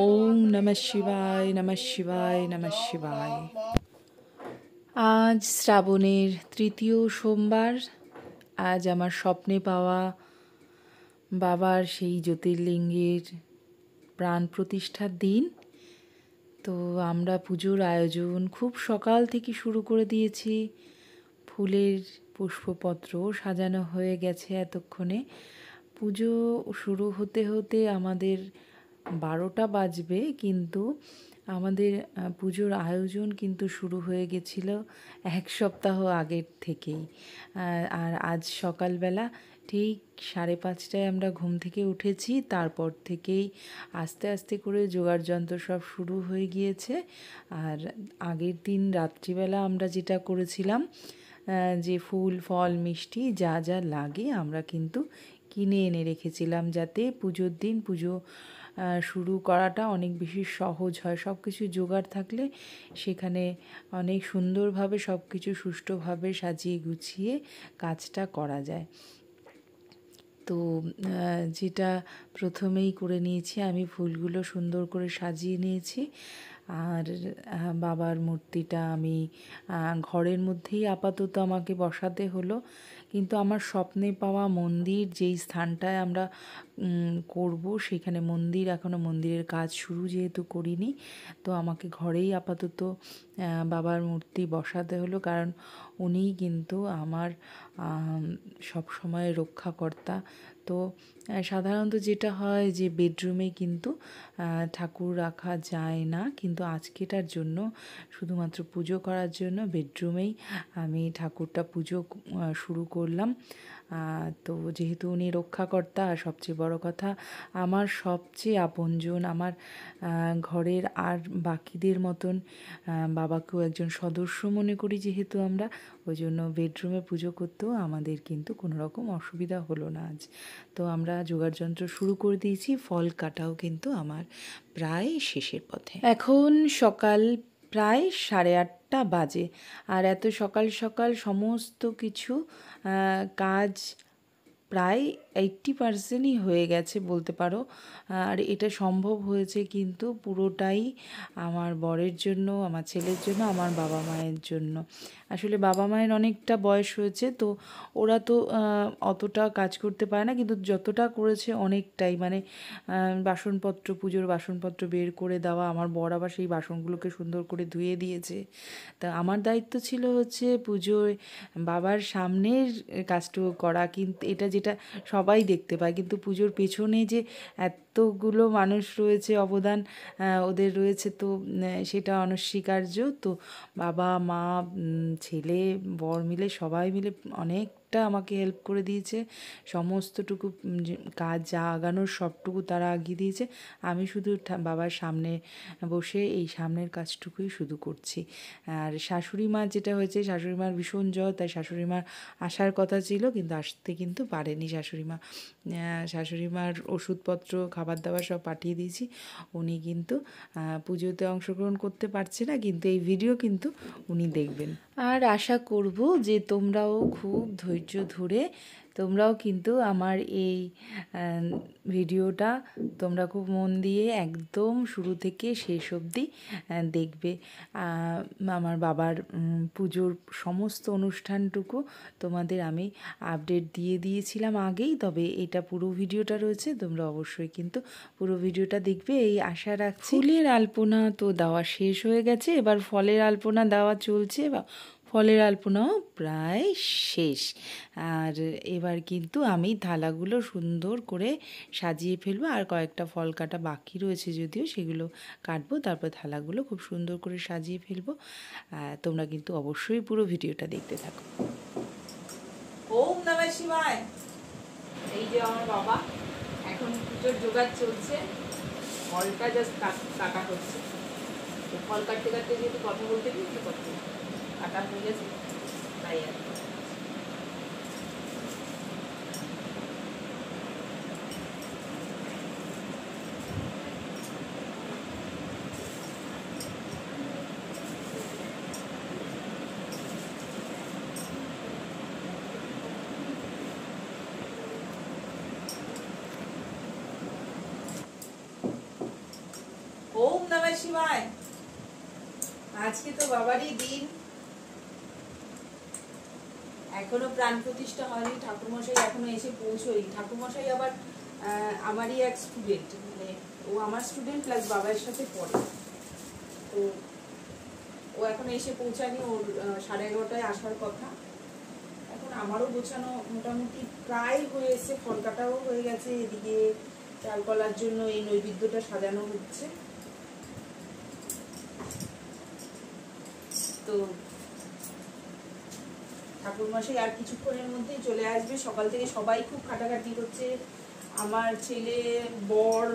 ওম নমঃ শিবায়, নমঃ শিবায়, নমঃ শিবায়। আজ শ্রাবণের তৃতীয় সোমবার। আজ আমার স্বপ্নে পাওয়া বাবার সেই জ্যোতির্লিঙ্গের প্রাণ প্রতিষ্ঠার দিন। তো আমরা পুজোর আয়োজন খুব সকাল থেকে শুরু করে দিয়েছি। ফুলের পুষ্পপত্র সাজানো হয়ে গেছে এতক্ষণে। পুজো শুরু হতে হতে আমাদের 12টা বাজবে, কিন্তু আমাদের পুজোর আয়োজন কিন্তু শুরু হয়ে গেছিল 1 সপ্তাহ আগের থেকেই। আর আজ সকালবেলা ঠিক 5:30টায় আমরা ঘুম থেকে উঠেছি। তারপর থেকেই আস্তে আস্তে করে জোগাড় যন্ত্র সব শুরু হয়ে গিয়েছে। আর আগের দিন রাত্রিবেলা আমরা যেটা করেছিলাম, যে ফুল ফল মিষ্টি যা যা লাগে আমরা কিন্তু কিনে এনে রেখেছিলাম, যাতে পুজোর দিন পুজো শুরু করাটা অনেক বেশি সহজ হয়। সব কিছু জোগাড় থাকলে সেখানে অনেক সুন্দরভাবে সব কিছু সুষ্ঠুভাবে সাজিয়ে গুছিয়ে কাজটা করা যায়। তো যেটা প্রথমেই করে নিয়েছি, আমি ফুলগুলো সুন্দর করে সাজিয়ে নিয়েছি। আর বাবার মূর্তিটা আমি ঘরের মধ্যেই আপাতত আমাকে বসাতে হলো, কিন্তু আমার স্বপ্নে পাওয়া মন্দির যেই স্থানটায় আমরা করব, সেখানে মন্দির এখনও মন্দিরের কাজ শুরু যেহেতু করিনি, তো আমাকে ঘরেই আপাতত বাবার মূর্তি বসাতে হলো, কারণ উনিই কিন্তু আমার সব সময় রক্ষাকর্তা। তো সাধারণত যেটা হয় যে বেডরুমে কিন্তু ঠাকুর রাখা যায় না, কিন্তু আজকেটার জন্য শুধুমাত্র পুজো করার জন্য বেডরুমেই আমি ঠাকুরটা পুজো শুরু করলাম। তো যেহেতু উনি রক্ষাকর্তা, আর সবচেয়ে বড় কথা আমার সবচেয়ে আপনজন, আমার ঘরের আর বাকিদের মতন বাবাকেও একজন সদস্য মনে করি যেহেতু আমরা, ওই জন্য বেডরুমে পুজো করতেও আমাদের কিন্তু কোনো রকম অসুবিধা হলো না আজ। তো আমরা যোগাড়যন্ত্র শুরু করে দিয়েছি। ফল কাটাও কিন্তু আমার প্রায় শেষের পথে। এখন সকাল প্রায় 8:30টা বাজে। আর এত সকাল সকাল সমস্ত কিছু কাজ প্রায় 80%ই হয়ে গেছে বলতে পারো। আর এটা সম্ভব হয়েছে কিন্তু পুরোটাই আমার বরের জন্য, আমার ছেলের জন্য, আমার বাবা মায়ের জন্য। আসলে বাবা মায়ের অনেকটা বয়স হয়েছে, তো ওরা তো অতটা কাজ করতে পারে না, কিন্তু যতটা করেছে অনেকটাই, মানে বাসনপত্র, পুজোর বাসনপত্র বের করে দেওয়া, আমার বর আবার সেই বাসনগুলোকে সুন্দর করে ধুয়ে দিয়েছে। তা আমার দায়িত্ব ছিল হচ্ছে পুজোয় বাবার সামনের কাজটুকু করা, কিন্তু এটা যেটা সবাই দেখতে পায়, কিন্তু পুজোর পেছনে যে এতগুলো মানুষ রয়েছে, অবদান ওদের রয়েছে, তো সেটা অনস্বীকার্য। তো বাবা মা ছেলে বর মিলে সবাই মিলে অনেকটা আমাকে হেল্প করে দিয়েছে। সমস্তটুকু কাজ যা আগানোর সবটুকু তারা আগিয়ে দিয়েছে। আমি শুধু বাবার সামনে বসে এই সামনের কাজটুকুই শুধু করছি। আর শাশুড়ি মা যেটা হয়েছে, শাশুড়ি মার ভীষণ জ্বর, তাই শাশুড়ি মার আসার কথা ছিল কিন্তু আসতে কিন্তু পারেনি শাশুড়ি মা। শাশুড়ি মার ওষুধপত্র খাবার দাবার সব পাঠিয়ে দিয়েছি। উনি কিন্তু পুজোতে অংশগ্রহণ করতে পারছে না, কিন্তু এই ভিডিও কিন্তু উনি দেখবেন। আর আশা করব যে তোমরাও খুব ধৈর্য ধরে তোমরাও কিন্তু আমার এই ভিডিওটা তোমরা খুব মন দিয়ে একদম শুরু থেকে শেষ অবধি দেখবে। আমার বাবার পুজোর সমস্ত অনুষ্ঠানটুকু তোমাদের আমি আপডেট দিয়ে দিয়েছিলাম আগেই, তবে এটা পুরো ভিডিওটা রয়েছে, তোমরা অবশ্যই কিন্তু পুরো ভিডিওটা দেখবে এই আশা রাখছি। ফুলের আলপনা তো দেওয়া শেষ হয়ে গেছে, এবার ফলের আলপনা দেওয়া চলছে, বা ফলের আলপনাও প্রায় শেষ। আর এবার কিন্তু আমি থালাগুলো সুন্দর করে সাজিয়ে ফেলবো, আর কয়েকটা ফল কাটা বাকি রয়েছে যদিও, সেগুলো কাটবো, তারপর থালাগুলো খুব সুন্দর করে সাজিয়ে ফেলবো। তোমরা কিন্তু অবশ্যই পুরো ভিডিওটা দেখতে থাকো। ওম নমঃ শিবায়। এই যে আমার বাবা, এখন পুজোর জোগাড় চলছে, ফলটা জাস্ট কাটা হচ্ছে। তো ফল কাটতে কাটতে যেহেতু কথা বলতে গিয়ে একটু কথা কাটা হয়ে গেছে, তাই আর কি। নমঃ শিবায়। আজকে তো বাবারই দিন, এখনো প্রাণ প্রতিষ্ঠা হয়নি, ঠাকুরমশাই এখনো এসে পৌঁছয়নি। ঠাকুরমশাই আবার আমারই এক স্টুডেন্ট, মানে ও আমার স্টুডেন্ট প্লাস বাবার সাথে পড়ে, তো ও এখনো এসে পৌঁছায়নি। ওর 11:30টায় আসার কথা। এখন আমারও গোছানো মোটামুটি প্রায় হয়ে এসছে, ফল কাটাও হয়ে গেছে, এদিকে চাল কলার জন্য এই নৈবেদ্যটা সাজানো হচ্ছে। তো ঠাকুরমশাই আর কিছুক্ষণের মধ্যেই চলে আসবে। সকাল থেকে সবাই খুব খাটাখাটি করছে, আমার ছেলে, বর,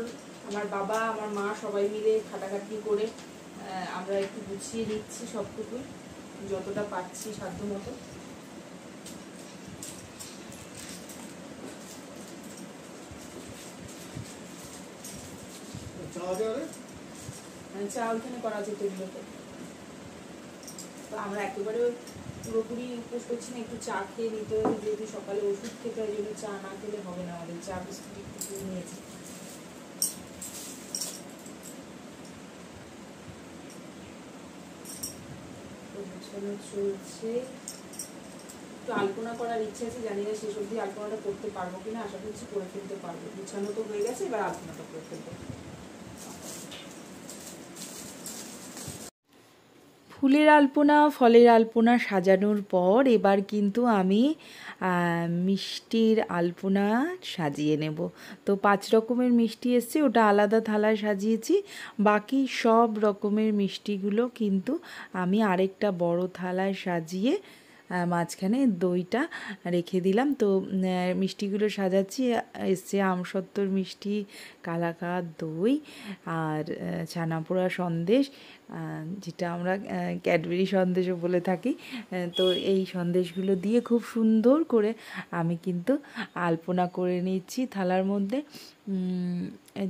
আমার বাবা, আমার মা, সবাই মিলে খাটাখাটি করে আমরা একটু গুছিয়ে নিচ্ছি সবটুকুই, যতটা পাচ্ছি সাধ্য মতো। চা ওইখানে করা আছে টেবিলেতে। তো আমরা একেবারে পুরোপুরি উপোস করছি না, একটু চা খেয়ে নিতে হবে, যেহেতু সকালে ওষুধ খেতে হয়, যেগুলো চা না খেলে হবে না। আমাদের চা বিস্কুট একটু নিয়েছি। চলছে, একটু আলপনা করার ইচ্ছে আছে, জানি না শেষ অবধি আলপনাটা করতে পারবো কিনা, আশা করছি করে ফেলতে পারবো। গুছানো তো হয়ে গেছে, এবার আলপনাটা করে ফেলবো। ফুলের আলপনা, ফলের আলপনা সাজানোর পর এবার কিন্তু আমি মিষ্টির আলপনা সাজিয়ে নেব। তো 5 রকমের মিষ্টি এসছে, ওটা আলাদা থালায় সাজিয়েছি। বাকি সব রকমের মিষ্টিগুলো কিন্তু আমি আরেকটা বড় থালায় সাজিয়ে মাঝখানে দইটা রেখে দিলাম। তো মিষ্টিগুলো সাজাচ্ছি। এসছে আমসত্ত্বর মিষ্টি, কালাকাঁদ, দই আর ছানাপোড়া সন্দেশ, যেটা আমরা ক্যাডবেরি সন্দেশও বলে থাকি। তো এই সন্দেশগুলো দিয়ে খুব সুন্দর করে আমি কিন্তু আলপনা করে নিচ্ছি থালার মধ্যে।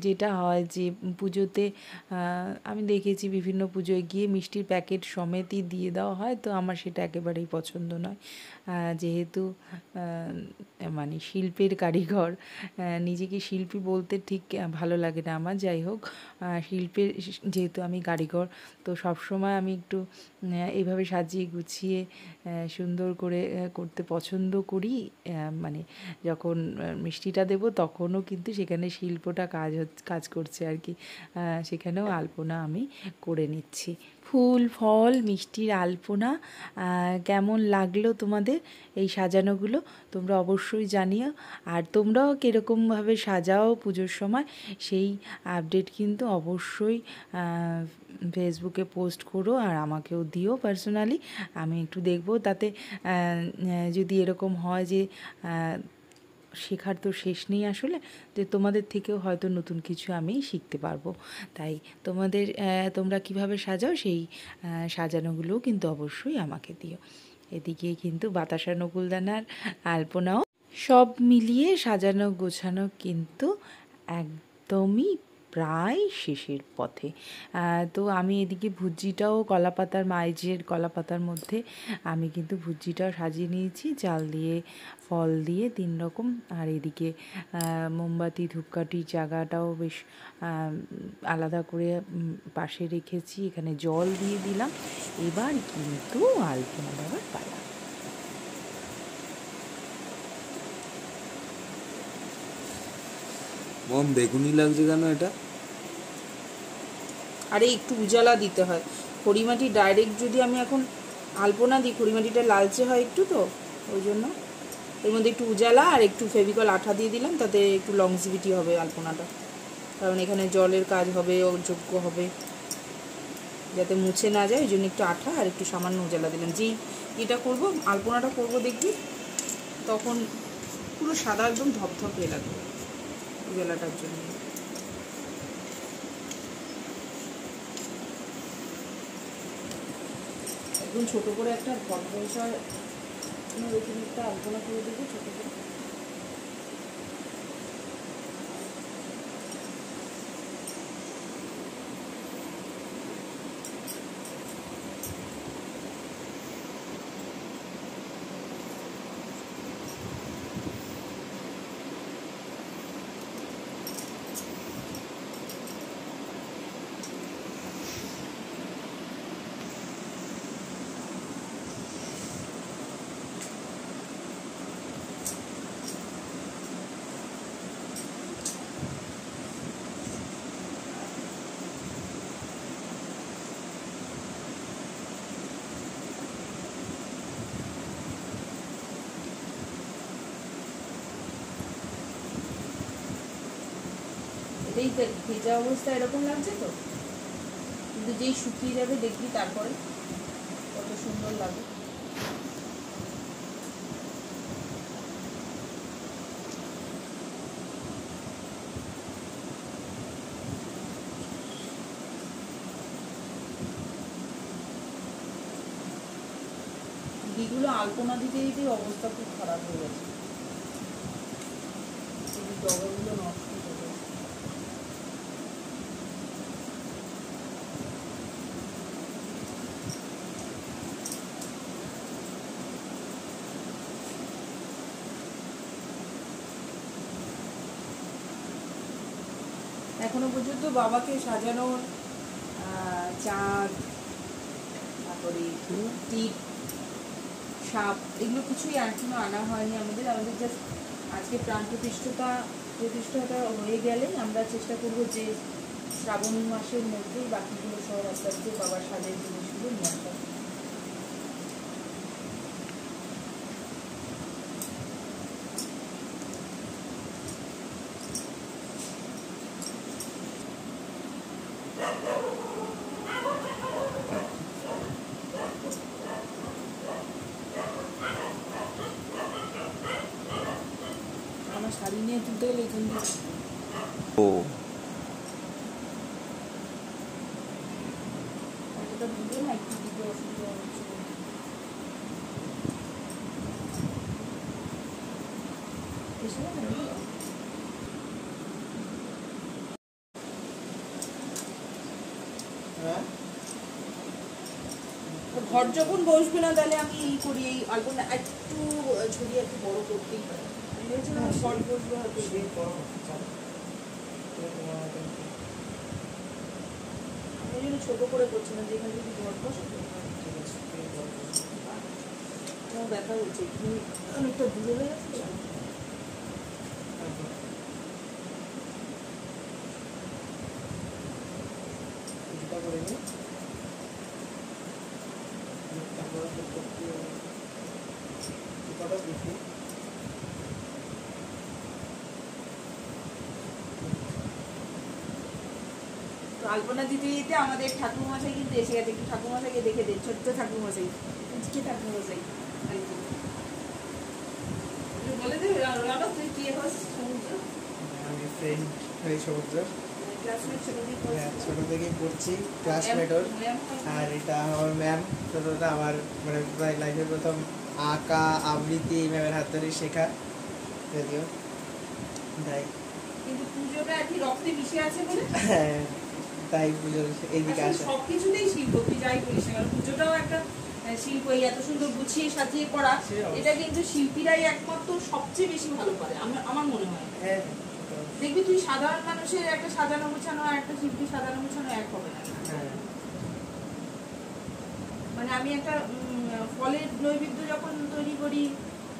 যেটা হয় যে পুজোতে আমি দেখেছি বিভিন্ন পুজোয় গিয়ে মিষ্টির প্যাকেট সমেতই দিয়ে দেওয়া হয়, তো আমার সেটা একেবারেই পছন্দ নয়। যেহেতু মানে শিল্পের কারিগর, নিজেকে শিল্পী বলতে ঠিক ভালো লাগে না আমার। যাই হোক, শিল্পের যেহেতু আমি কারিগর, তো সবসময় আমি একটু এইভাবে সাজিয়ে গুছিয়ে সুন্দর করে করতে পছন্দ করি। মানে যখন মিষ্টিটা দেব তখনও কিন্তু সেখানে শিল্পটা কাজ করছে আর কি। সেখানেও আলপনা আমি করে নিচ্ছি। ফুল, ফল, মিষ্টির আলপনা কেমন লাগলো তোমাদের এই সাজানোগুলো তোমরা অবশ্যই জানিও। আর তোমরাও কীরকমভাবে সাজাও পুজোর সময়, সেই আপডেট কিন্তু অবশ্যই ফেসবুকে পোস্ট করো আর আমাকেও দিও পার্সোনালি। আমি একটু দেখবো, তাতে যদি এরকম হয় যে শেখার তো শেষ নেই আসলে, যে তোমাদের থেকেও হয়তো নতুন কিছু আমি শিখতে পারবো। তাই তোমরা কিভাবে সাজাও সেই সাজানোগুলোও কিন্তু অবশ্যই আমাকে দিও। এদিকে কিন্তু বাতাসা নকুলদানার আলপনাও সব মিলিয়ে সাজানো গোছানো কিন্তু একদমই প্রায় শেষের পথে। তো আমি এদিকে ভুজিটাও কলাপাতার, মাইজের কলাপাতার মধ্যে আমি কিন্তু ভুজিটাও সাজিয়ে নিয়েছি, চাল দিয়ে, ফল দিয়ে 3 রকম। আর এদিকে মোমবাতি, ধূপকাঠির জায়গাটাও বেশ আলাদা করে পাশে রেখেছি। এখানে জল দিয়ে দিলাম। এবার কিন্তু আলপনা দেওয়ার পালা। মম বেগুনি লাগছে কেন এটা? আরে একটু উজালা দিতে হয়। খড়িমাটি ডাইরেক্ট যদি আমি এখন আলপনা দিই, খড়িমাটিটা লালচে হয় একটু, তো ওই জন্য এর মধ্যে একটু উজালা আর একটু ফেভিকল আঠা দিয়ে দিলাম, তাতে একটু লংজিভিটি হবে আলপনাটা। কারণ এখানে জলের কাজ হবে, যোগ্য হবে, যাতে মুছে না যায়, ওই জন্য একটু আঠা আর একটু সামান্য উজালা দিলাম। যেই এটা করব, আলপনাটা করব, দেখবি তখন পুরো সাদা একদম ধপধপে লাগবে উজালাটার জন্য। একদম ছোটো করে একটা ঘট বসার রেখে একটা আলপনা করে দেবো ছোটো করে। এই দেখ ভেজা অবস্থা এরকম লাগছে তো, কিন্তু যেই শুকিয়ে যাবে দেখবি তারপরে কত সুন্দর লাগে। ঘিগুলো আলপনা দিতে দিতেই অবস্থা খুব খারাপ হয়ে গেছে, ডগাগুলো নষ্ট হয়ে গেছে। এখনো পর্যন্ত বাবাকে সাজানোর চাঁদ, তারপরে টিপ, সাপ, এগুলো কিছুই এখনো আনা হয়নি আমাদের। জাস্ট আজকে প্রাণ প্রতিষ্ঠাটা হয়ে গেলেই আমরা চেষ্টা করবো যে শ্রাবণ মাসের মধ্যেই বাকিগুলো সব আস্তে আস্তে বাবার সাজের জিনিসগুলো নিয়ে আসা। আমার শাড়ি নিয়ে তুলতে গেলে এখান থেকে ও অতটা বুঝে না, একটু দিতে অসুবিধা হচ্ছে। ঘর যখন বসবে না তাহলে আমি এই করি, এই আলপনা একটু ছড়িয়ে একটু বড় করতেই পারি। আমি ভেবেছিলাম ঘর বসবে হয়তো আমি জন্য ছোট করে করছি না, যেখানে যদি ঘর বসে আমার ব্যথা হচ্ছে, অনেকটা দূরে হয়ে গেছে। আলপনা দিতে দিতে আমাদের ঠাকুরমশাই কিন্তু এসে গেছে। একটু ঠাকুরমশাইকে দেখে দেন, ছোট্ট ঠাকুরমশাই, ঠাকুরমশাই বলে দেবে তুই কি সমুদ্র? আমি ফ্রেন্ড হই সমুদ্র, ছোট থেকেই পড়ছি, ক্লাসমেট ওর। আর এটা আমার ম্যাম, ছোটটা আমার মানে প্রায় লাইফের প্রথম আঁকা আবৃত্তি এই ম্যামের হাত ধরেই শেখা, যদিও তাই কিন্তু পুজোটা আর কি রক্তে মিশে আছে বলে তাই পুজোর এইদিকে আসা। সবকিছুতেই শিল্প, তুই যাই করিস না কারণ পুজোটাও একটা শিল্প। এই এত সুন্দর গুছিয়ে সাজিয়ে করা, এটা কিন্তু শিল্পীরাই একমাত্র সবচেয়ে বেশি ভালো পারে আমার মনে হয়। দেখবি তুই সাধারণ মানুষের একটা সাজানো গুছানো আর একটা শিল্পী সাজানো গুছানো এক হবে না। মানে আমি একটা ফলের নৈবেদ্য যখন তৈরি করি,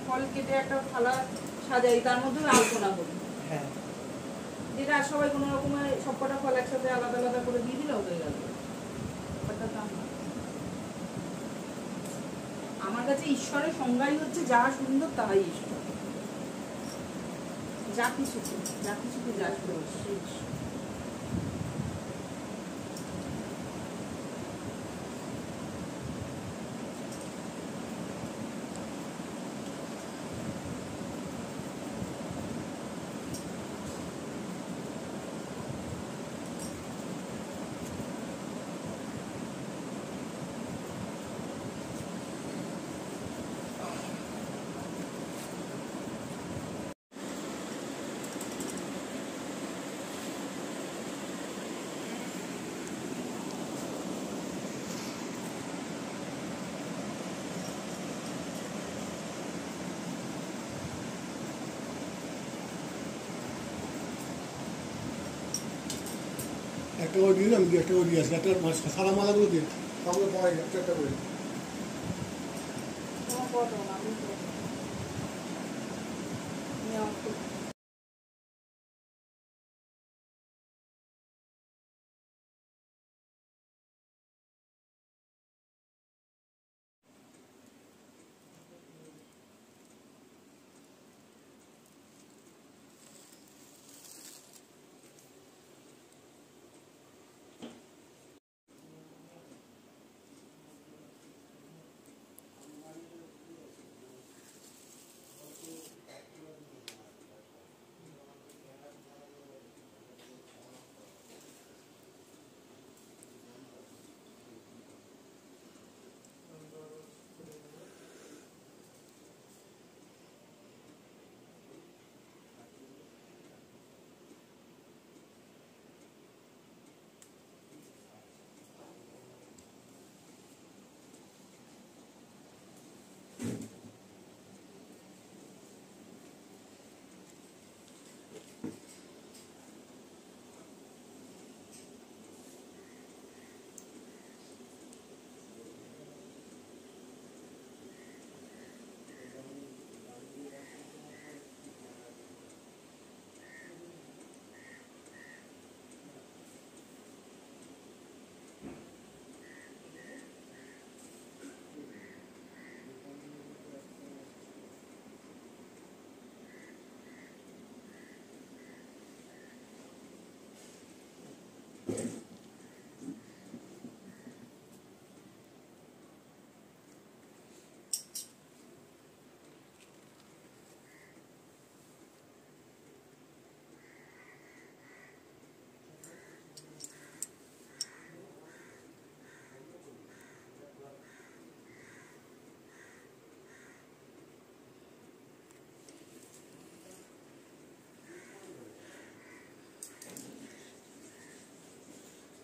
ফল কেটে একটা থালা সাজাই, তার মধ্যে আলপনা করি, যেটা সবাই কোনো রকমের সবকটা ফল একসাথে আলাদা আলাদা করে দিয়ে দিলেও হয়ে গেল। আমার কাছে ঈশ্বরের সংজ্ঞাই হচ্ছে যা সুন্দর তাই ঈশ্বর, যা কিছুতে যা সুন্দর সেই ঈশ্বর। একটা করে দিয়ে আমি একটা করে দিয়ে আসি, একটা সাদা মালাগুলো দিয়ে সবগুলো পড়াই একটা একটা করে।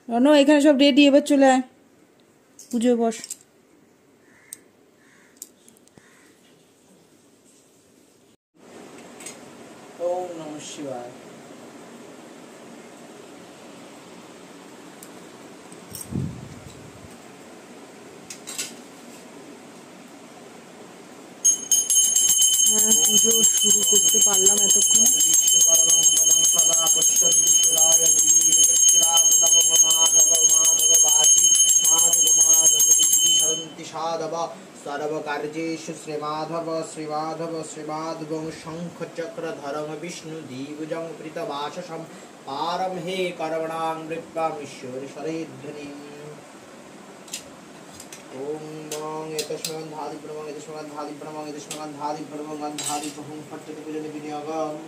রনো এখানে সব রেডি, এবার চলে আয় পুজো বস। ওম নমঃ শিবায়। পুজো শুরু করতে পারলাম এতক্ষণ। सर्वकार्येषु श्रीमाधव श्रीमाधव श्रीमाधवं शङ्खचक्रधरं विष्णुदीवजं प्रीतवाससं पारं हे कर्मणां नृत्वामीश्वरस्वरेध्वनिम्। ओम नमः एतस्मैगन्धादिप्रणवं एतस्मैगन्धादिप्रणवं एतस्मैगन्धादिप्रणवं गन्धादिपुहं फट्टते पूजने विनियोगम्।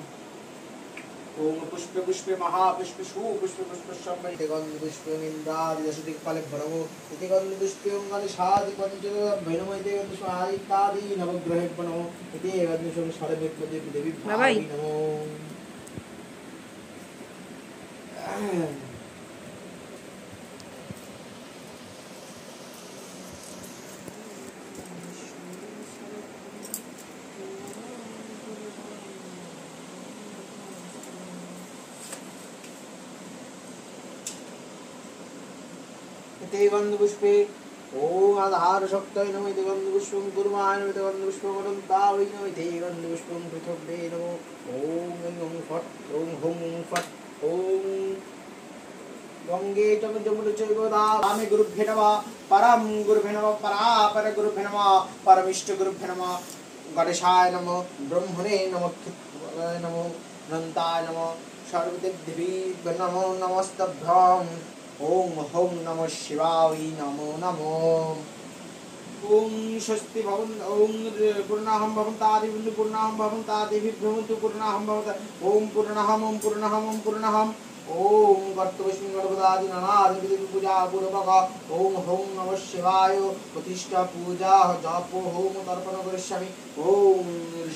ओम पुष्पे पुष्पे महापुष्पे सुपुष्पे पुष्पसम्मलिते गन्धपुष्पमिन्द्रादिदशदिक्पाले भरमो इति गन्धपुष्पयोऽङ्गनिषादि पञ्चभैनमो इति गन्धपुष्पादित्यादि नवग्रहेभ्यो नमो इति गन्धपुष्पं षड्विद्मते देवीभ्यां नमो। इति गन्धपुष्पे ओम आधार शक्तये नमः इति गन्धपुष्पं कुर्माय नमः इति गन्धपुष्पं वदन्तावै नमः इति गन्धपुष्पं पृथग्वे नमः। ओम ऐं फट् ओम हुं फट् ओम गंगे च जमुनचैव दामे गुरुभ्यो नमः परं गुरुभ्यो नमः परापर गुरुभ्यो नमः परमिष्ट गुरुभ्यो नमः गणेशाय नमः ब्रह्मणे नमः क्षित्राय नमः अनन्ताय नमः सर्वदेवदेवी नमो नमस्तभ्यम्। ओम होम नमः शिवाय नमो नमो। ओम स्वस्ति भवन ओम पूर्णाहं भवन्तादि बिन्दु पूर्णाहं भवन्तादि विभ्रमन्तु पूर्णाहं भवत ओम पूर्णाहं ओम पूर्णाहं ओम पूर्णाहं ओम कर्तव्यस्मिन् गणपदादि नानादि पूजा पूर्वक ओम होम नमः शिवाय प्रतिष्ठा पूजा जप होम तर्पण करिष्यामि। ओम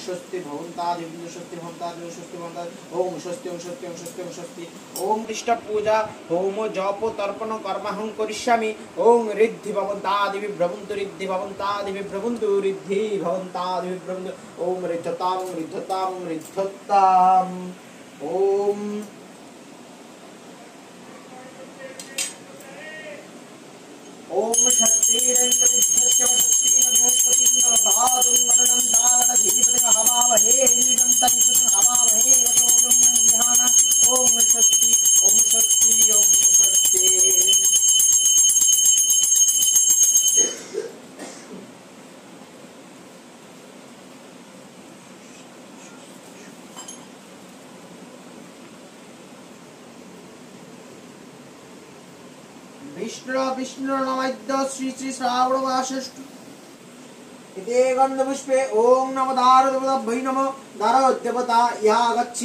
स्वस्ति भवन्तादि बिन्दु स्वस्ति भवन्तादि स्वस्ति भवन्तादि ओम स्वस्ति ओम स्वस्ति ओम स्वस्ति ओम स्वस्ति ओम प्रतिष्ठा पूजा होम जप तर्पण कर्महं करिष्यामि। ओम रिद्धि भवन्तादि विभ्रमन्तु रिद्धि भवन्तादि विभ्रमन्तु रिद्धि भवन्तादि विभ्रमन्तु ओम रिद्धतां रिद्धतां रिद्धताम्। ओम ओम शक्तिरेन्द्रविद्यस्य शक्तिं बृहस्पतिं दधातुं गणनं दानधीपतिं हवामहे नीलं तन्कृतं हवामहे यतोऽयं विहान। ओम शक्ति ओम शक्ति ओम शक्ति। विष्णु विष्णु नमः श्री श्री श्रावण मास इति गन्धपुष्पे ओम नमः दारदेवताभ्यै नमः दारदेवता यागच्छ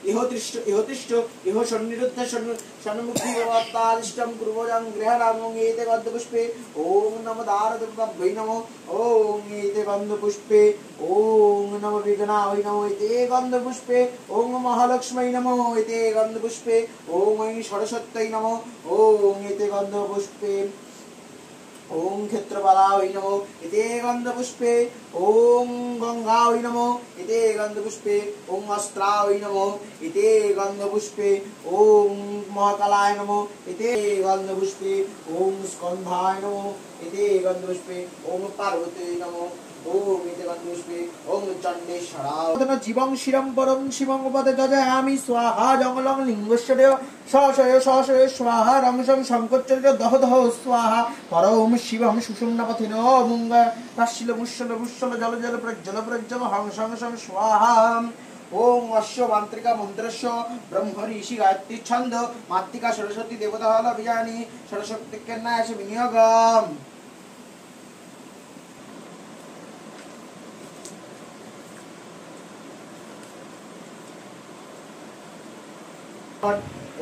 इहो तिष्ठ इहो सन्निरुद्ध सन्मुक्ति देवतादिष्टं पूर्वजं गृहरामं एते गन्धपुष्पे ओम नमः दारदेवताभ्यै नमः ओम एते गन्धपुष्पे ओम नमः विघ्नाय नमः एते गन्धपुष्पे ओम महालक्ष्म्यै नमः एते गन्धपुष्पे ओम ऐं सरस्वत्यै नमः ओम एते गन्धपुष्पे ओम क्षेत्रपालाय नमो इति गन्धपुष्पे ओम गंगाय नमो इति गन्धपुष्पे ओम अस्त्राय नमो इति गन्धपुष्पे ओम महाकालाय नमो इति गन्धपुष्पे ओम स्कन्धाय नमो इति गन्धपुष्पे ओम पार्वती नमो ओम इति गन्धपुष्पे ओम चण्डेश्वराय जीवं शिरं परं शिवं उपदे ददामि स्वाहा जंगलं लिंगस्य देव शशय स्वाहा रंसं शंकरचर्य दह दह स्वाहा परम शिवं सुषुम्नपथिनो मुंग तस्शिलमुश्शल मुश्शल जल जल प्रज्वल हंसं सं स्वाहा। ओम अश्व मांत्रिका मंत्रस्य ब्रह्म ऋषि गायत्री छंद मातृका सरस्वती देवता बीजानि सरस्वती कन्या से विनियोगम।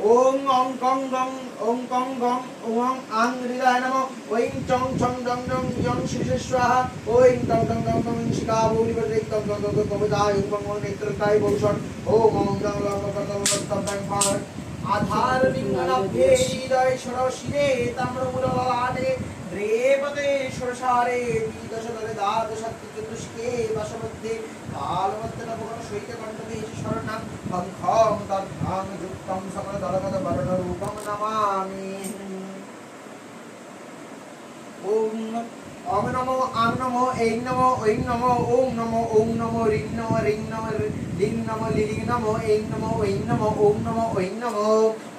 ओम ओं कं गं ओं कं गं ओं आं हृदय नमः ओं चं छं जं जं यं श्री स्वाहा ओं तं तं तं तं शिखा भूरि वज्रे तं तं तं कवचाय ओं नेत्रकाय भूषण ओम ओं गं गं गं गं तम फार আধার লিঙ্গনাভ্যে হৃদয় সরশিরে তাম্রমূল ললাটে রেবতে সরসারে দ্বিদশদলে দ্বাদশাত্তি চতুষ্কে বাসমধ্যে কালবদ্ধ ভগবান সহিত কণ্ঠে শরণাং খং খং তদ্ধাং যুক্তং সকল দলগত বর্ণ রূপং নমামি। ওম ওম নমো আং নমো এই নমো ঐং নমো ওম নমো ওম নমো রিং নমো রিং নমো লিং নমো লিলিং নমো এই নমো ঐং নমো ওম নমো ঐং নমো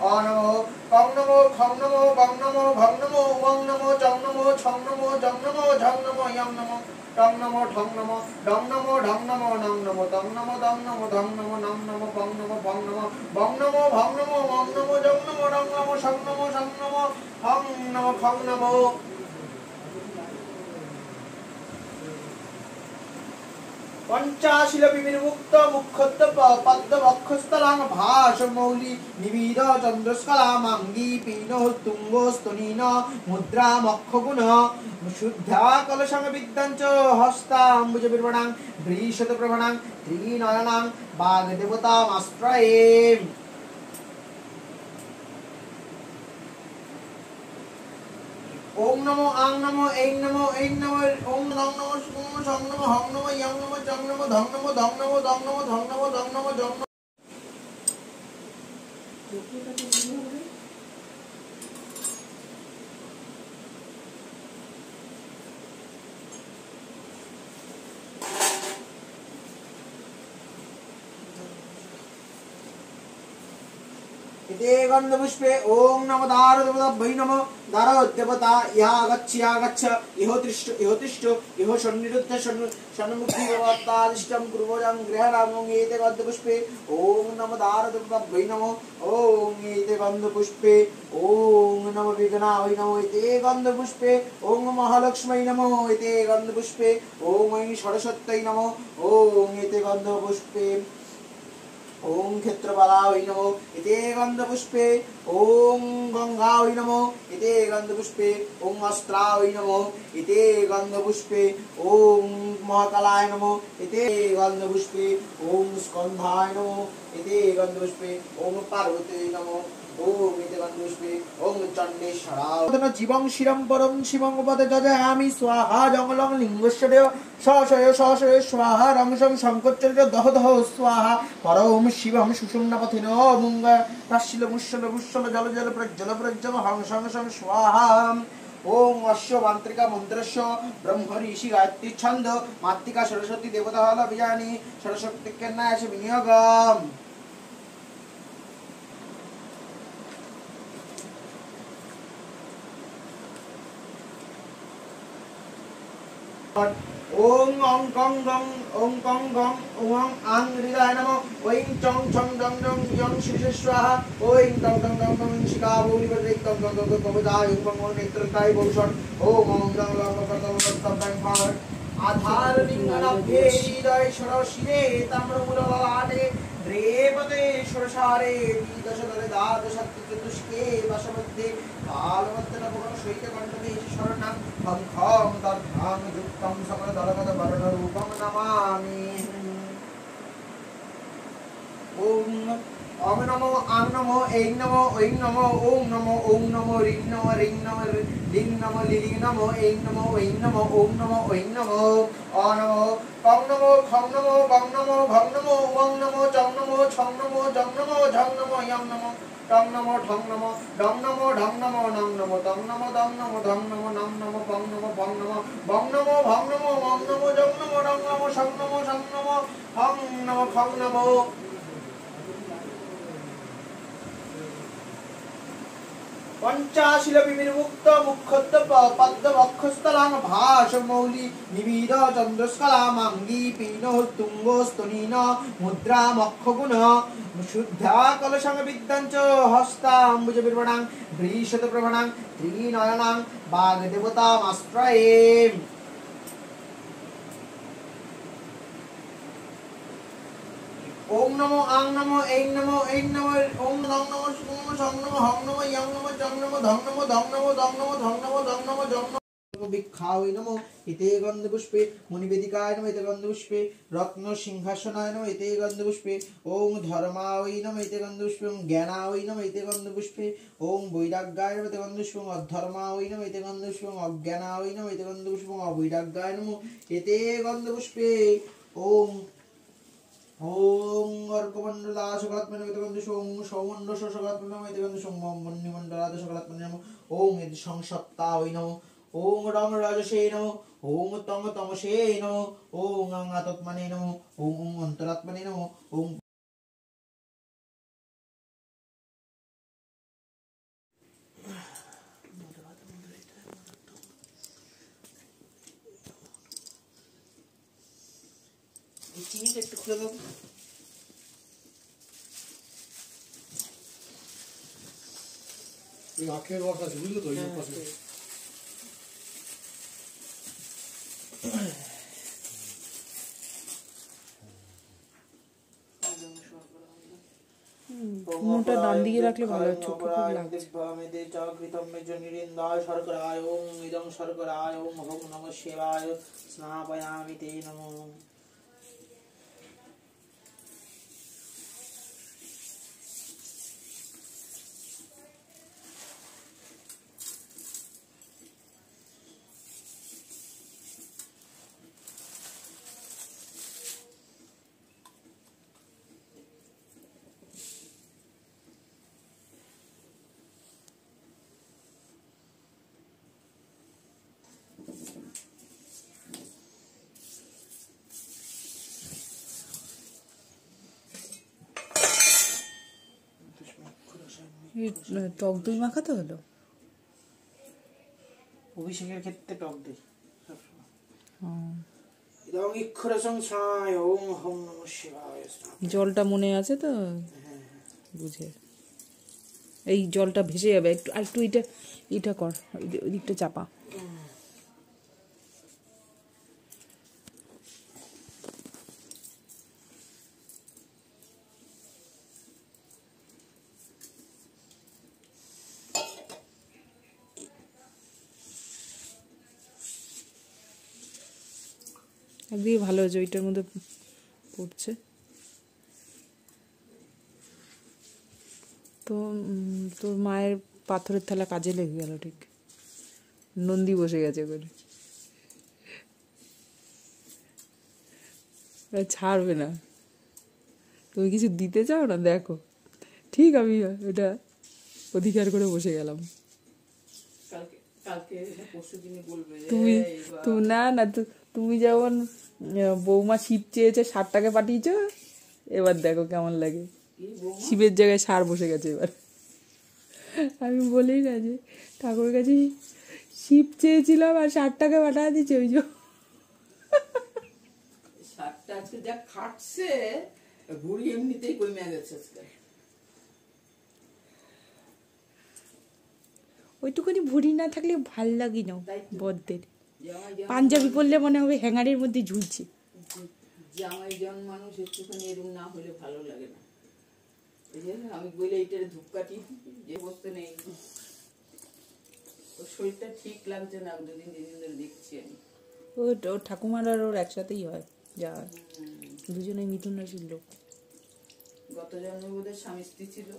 অ নমো কং নমো খং নমো বং নমো ভং নমো ওং নমো চং নমো ছং নমো জং নমো ঝং নমো ইয়ং নমো টং নমো ঠং নমো ডং নমো ঢং নমো নং নমো টং নমো দং নমো ধং নমো নং নমো বং নমো ভং নমো বং নমো ভং নমো মং নমো জং নমো রং নমো সং নমো সং নমো হং নমো খং নমো। পঞ্চাশিল বিনির্মুক্ত মুখ্যত্ব পদ্ম বক্ষস্থলাং ভাস মৌলি নিবিদ চন্দ্রস্কলামাঙ্গি পীন তুঙ্গ স্তনীন মুদ্রা মক্ষগুণ শুদ্ধা কলসং বিদ্যাঞ্চ হস্তাম্বুজ বির্বণাং বৃষত প্রভণাং ত্রিনয়নাং বাগদেবতামাশ্রয়ে। ওম নমো আং নমো এই নমো এই নমো ওম নং নমো সং নমো হং নমো ইয়ং নমো জং নমো ধং নমো ধং নমো দং নমো ধং নমো দং নমো জং নমো। इते गन्धपुष्पे ओम नमो दारदेवताभ्यै नमः दारदेवता यागच्छ इहो तिष्ठ इहो सन्निरुद्ध सन्मुक्ति भवतादिष्टं कुर्वोजं गृहरामं एते गन्धपुष्पे ओम नमो दारदेवताभ्यै नमः ओम एते गन्धपुष्पे ओम नमो विघ्नाय नमः एते गन्धपुष्पे ओम महालक्ष्म्यै नमः एते गन्धपुष्पे ओम ऐं सरस्वत्यै नमः ओम एते गन्धपुष्पे ओम क्षेत्रपालाय नमो इते गन्धपुष्पे ओम गंगाय नमो इते गन्धपुष्पे ओम अस्त्राय नमो इते गन्धपुष्पे ओम महाकालाय नमो इते गन्धपुष्पे ओम स्कन्धाय नमो इते गन्धपुष्पे ओम पार्वती नमो ओम इते गन्धपुष्पे ओम चण्डेश्वराय जीवं शिरं परं शिवं पदे जजामि स्वाहा जंगलं लिंगस्य शशय स्वाहा रंसं शंकरचर्य दह दह स्वाहा परम शिवं सुषुम्नपथिनो मुंग तस्शिल मुश्शल मुश्शल जल जल प्रज्वल हं शं शं स्वाहा। ओम अश्व मांत्रिका मंत्रस्य ब्रह्म ऋषि गायत्री छंद मातृका सरस्वती देवता हल बीजानि सरस्वती कन्यास विनियोगम। ओम ओं कं गं ओं कं गं ओं आं हृदय नमः ओं चं छं जं जं यं श्री स्वाहा ओं तं तं तं तं शिखा बोलि बजे तं तं तं कवचाय ओं नेत्रताय भूषण ओं ओं गं गं करतं ततं फार आधार लिंगनाभ्ये हृदय सरशिरे ताम्रमूल ललाटे रेवते सरसारे द्विदशदले द्वादशात्ति चतुष्के बासमध्ये कालबদ্ধ भगवान सहित कण्ठे शरणां खं खं तद्धां युक्तं सकल दलगत वर्ण रूपं नमामि। ओम ओम नमो आं नमो ऐं नमो ऐं नमो ओम नमो रिं नमो लिं नमो लिलिं नमो ऐं नमो ऐं नमो ओम नमो ऐं नमो अ नमो कं नमो खं नमो बं नमो भं नमो ओं नमो चं नमो छं नमो जं नमो झं नमो यं नमो टं नमो ठं नमो डं नमो ढं नमो नं नमो तं नमो दं नमो धं नमो नं नमो पं नमो भं नमो बं नमो भं नमो मं नमो जं नमो रं नमो शं नमो हं नमो खं नमो। पंचाशील विनिर्मुक्त मुख्यत्व पद्म वक्षस्थलां भास मौली निबिद चंद्रस्कलामांगी पीन तुंग स्तनीन मुद्रा मक्षगुण शुद्धा कलसं विद्याञ्च हस्ताम्बुज बिर्वणां वृषत प्रभणां त्रिनयनां बागदेवतामाश्रये। ओम नमो आं नमो ऐं नमो ओम नं नमो सं नमो हं नमो यं नमो जं नमो धं नमो दं नमो धं नमो जं नमो বিখ্যায় নমো ইতে গন্ধপুষ্পে মুনিবেদিকায় নমো ইতে গন্ধপুষ্পে রত্ন সিংহাসনায় নমো ইতে গন্ধপুষ্পে ওং ধর্মায় নমো ইতে গন্ধপুষ্পে ওং জ্ঞানায় নমো ইতে গন্ধপুষ্পে ওং বৈরাগ্যায় নমো ইতে গন্ধপুষ্পে ওং অধর্মায় নমো ইতে গন্ধপুষ্পে ওং অজ্ঞানায় নমো ইতে গন্ধপুষ্পে ওং অবৈরাগ্যায় নমো ইতে গন্ধপুষ্পে ওং ওম অর্কমণ্ডলা সকলাত্মনে নমো গন্ধপুষ্পে ওং সৌমণ্ডল সকলাত্মনে নমো ইতে গন্ধপুষ্পে ওং মন্নিমণ্ডলাদ সকলাত্মনে নমো ওং সংসপ্তায় নমো ওং রং রাজসে নমো ওং তম তমসে নমো ওং আত্মনে নমো ওং অন্তরাত্মনে নমো ওং চিনিটা একটু খুলে দেবো এই আখের রস আছে বুঝলে তো এই পাশে মুখটা ডান দিকে রাখলে ভালো হয়, চোখে খুব লাগছে। দিব্যামেদে চক্রিতম মেজনিরিন্দায় শর্করায় ওং ইদং শর্করায় ওং ওং নমঃ শিবায় স্নাপয়ামি তে নমঃ। টক দই মাখাতে হলো? অভিষেকের ক্ষেত্রে টক দই সবসময়। ইদং ইক্ষুর সংসায় ওং ওং নমঃ শিবায়। জলটা মনে আছে তো, বুঝে এই জলটা ভেসে যাবে একটু, আর একটু এটা কর, ওই দিকটা চাপা। একদিকে ভালো হয়েছে, ওইটার মধ্যে পড়ছে তো। তোর মায়ের পাথরের থালা কাজে লেগে গেল, ঠিক নন্দী বসে গেছে করে, ছাড়বে না। তুমি কিছু দিতে চাও না? দেখো, ঠিক আমি এটা অধিকার করে বসে গেলাম। তুমি না না, তুমি যেমন বৌমা শিব চেয়েছে, ষাটটাকে পাঠিয়েছ, এবার দেখো কেমন লাগে। শিবের জায়গায় সার বসে গেছে এবার। আমি বলি না যে ঠাকুরের কাছে শিব চেয়েছিলাম আর 60টাকে পাঠিয়ে দিচ্ছে। ওই যে 60টা আজকে যা খাটছে, বুড়ি এমনিতেই কমে গেছে আজকে। ওইটুকুনি ভুড়ি না থাকলে ভাল লাগে না বদ্দের। পাঞ্জাবি পরলে মনে হবে হ্যাঙ্গারের মধ্যে ঝুলছে। জামাই জন মানুষ একটুখানি এরকম না হলে ভালো লাগে না। এই যে আমি বলে এইটার ধূপকাঠি যে বসতে নেই, ওর শরীরটা ঠিক লাগছে না, 2-3 দিন ধরে দেখছি আমি। ও ঠাকুমার আর ওর একসাথেই হয়, যা দুজনে মিথুন রাশির লোক। গত জন্মে বোধহয় স্বামী স্ত্রী ছিল,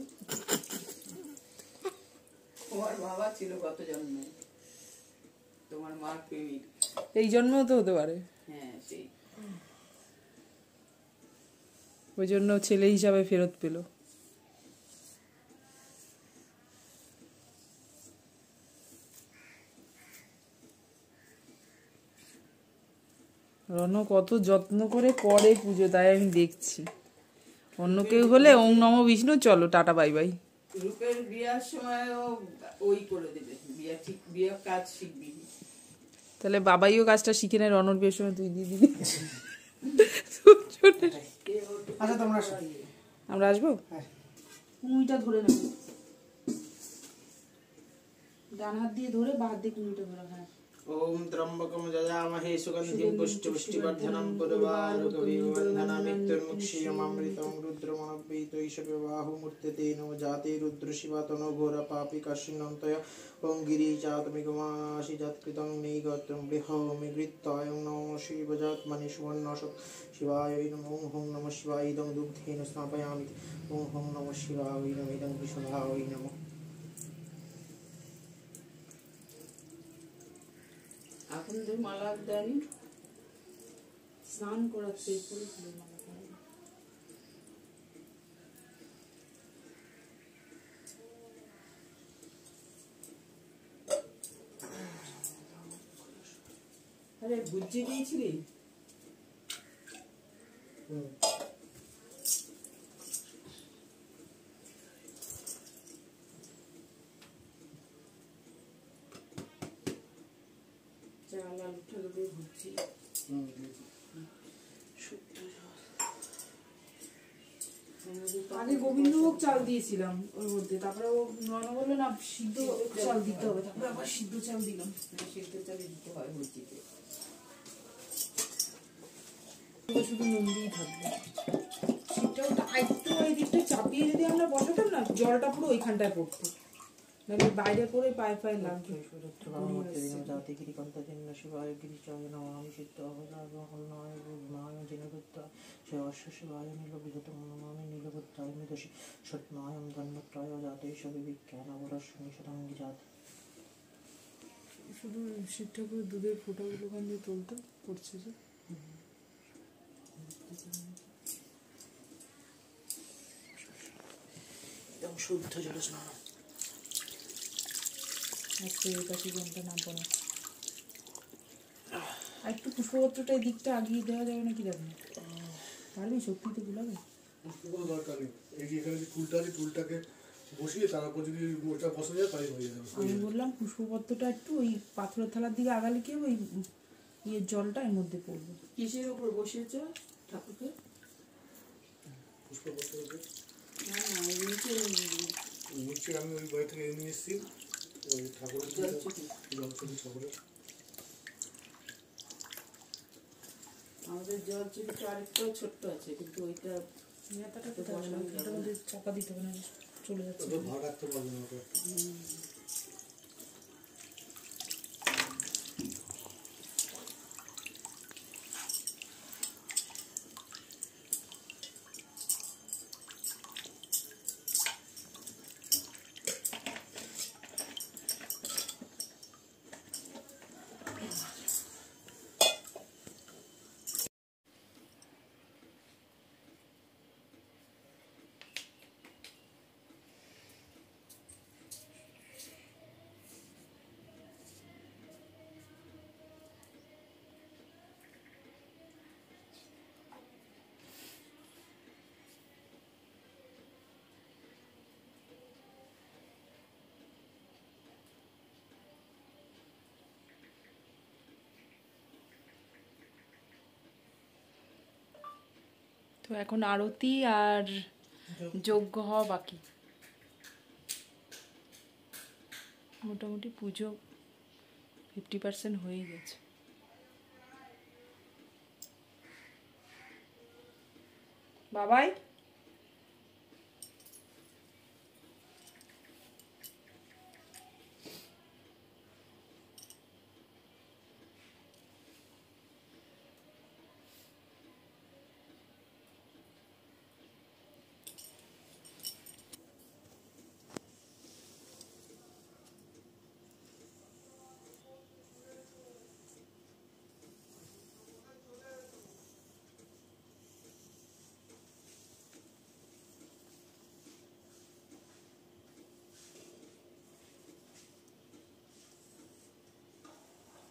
তোমার বাবা ছিল গত জন্মে, তোমার মার প্রেমিক। এই জন্মেও তো হতে পারে। হ্যাঁ, সেই ওই জন্য ছেলে হিসাবে ফেরত পেল। রণ কত যত্ন করে পুজো, তাই আমি দেখছি। অন্য কেউ হলে ওং নম বিষ্ণু, চলো টাটা বাই বাই। রূপের বিয়ার সময় ওই করে দেবে, বিয়ার কাজ শিখবি। তাহলে বাবাইও কাজটা শিখে নেয়, রণর বিয়ের সময় তুই দিয়ে দিবি। আচ্ছা তোমরা আমরা আসবো। কুমিটা ধরে নেব, ডান হাত দিয়ে ধরে বাঁ হাত দিয়ে কুমিটা ধরে। হ্যাঁ ओम त्र्यंबकं यजामहे सुगंधिं पुष्टिवर्धनं पुर्वारुकविवर्धनम् मृत्युर्मुक्षीयमामृतं रुद्रमणव्येतैषव्यवाहुमूर्तते नमो जाते रुद्रशिवा तनो घोरपापिकाशिनन्तय ओं गिरिजातमिगमासि जात्कृतं नैगोत्रं बृहमि गृत्तायं नमो शिवजात्मनि सुवर्णशत् शिवाय नमो ओं नमः शिवाय इदं दुग्धेन स्नापयामि ओं नमः शिवाय इदं विशुद्धाय नमः। আপনাদের মালা দেয়নি, স্নান করাতে পরে ফুলের মালা দেয়নি। আরে বুঝে গিয়েছিলি? চাল আলু ঠালু দিয়ে ভুজি। আগে গোবিন্দভোগ চাল দিয়েছিলাম ওর মধ্যে, তারপরে ও নয়না বললো না সিদ্ধ চাল দিতে হবে, তারপরে আবার সিদ্ধ চাল দিলাম। সিদ্ধ চালে দিতে হয় ভুজিতে। শুধু নুন দিয়েই থাকবে। সিদ্ধটা একটু ওই দিকটা চাপিয়ে যদি আমরা বসাতাম না, জলটা পুরো ওইখানটায় পড়তো, নাহলে বাইরে পড়ে পায়ে পায়ে লাগবে। जाति गिरिकंतजन्म शिवाय गिरिचाय नमामि सिद्धवदाय जिनगुप्ता शिवाश्व शिवाय नीलविधतं नमामि नीलगुप्ताय मिदशि शतनायं धन्वत्राय जाते शविविज्ञानवरश्मिशताङ्गि जाते। শুধু সিদ্ধ করে দুধের ফোঁটাগুলো ওখান দিয়ে তুলতে পড়ছে যে। एकदम शुद्ध जल स्नान। আজকে এই পাশে জলটা নাম পড়ে। আর একটু পুষ্পপত্রটা এই দিকটা আগিয়ে দেওয়া যাবে না কি যাবে না? পারবি সত্যি তো গুলাবে? কোনো দরকার নেই, এই যে এখানে যে টুলটা আছে টুলটাকে বসিয়ে তার উপর যদি ওটা বসে যায় তাই হয়ে যাবে। আমি বললাম পুষ্পপত্রটা একটু ওই পাথরের থালার দিকে আগালে কি ওই ইয়ের জলটা এর মধ্যে পড়বে। কিসের উপর বসিয়েছ ঠাকুরকে? পুষ্পপত্র না না, ওই নিচে নিচে আমি ওই বাড়ি থেকে নিয়ে এসেছি ওই ঠাকুরের জলচুকি। জলচুরি ঠাকুরের। আমাদের জলচুরিটা আরেকটাও ছোট্ট আছে, কিন্তু ওইটা নেতাটা কোথায় গেল? ওইখানটার মধ্যে চাপা দিতে হবে না, চলে যাচ্ছে। ওটা ভাড়া রাখতে পারবে না ওটা। তো এখন আরতি আর যজ্ঞ হওয়া বাকি। মোটামুটি পুজো 50% হয়ে গেছে। বাবাই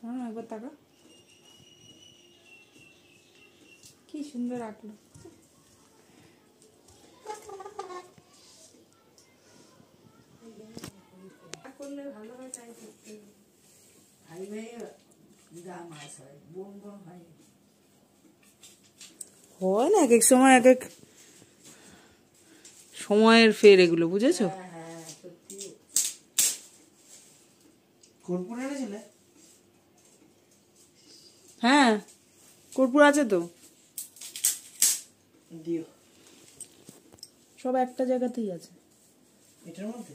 হ্যাঁ একবার তাকা, কি সুন্দর আঁকলো। করলে ভালো হয়, তাই করতে হবে। ভাই ভাই যা মাছ হয়, বোন বোন হয়। হয় না, এক এক সময় এক এক সময়ের ফের এগুলো, বুঝেছো? হ্যাঁ হ্যাঁ সত্যি। কর্পূর এনেছিলে? হ্যাঁ, কর্পূর আছে তো, দিও সব একটা জায়গাতেই আছে। এটার মধ্যে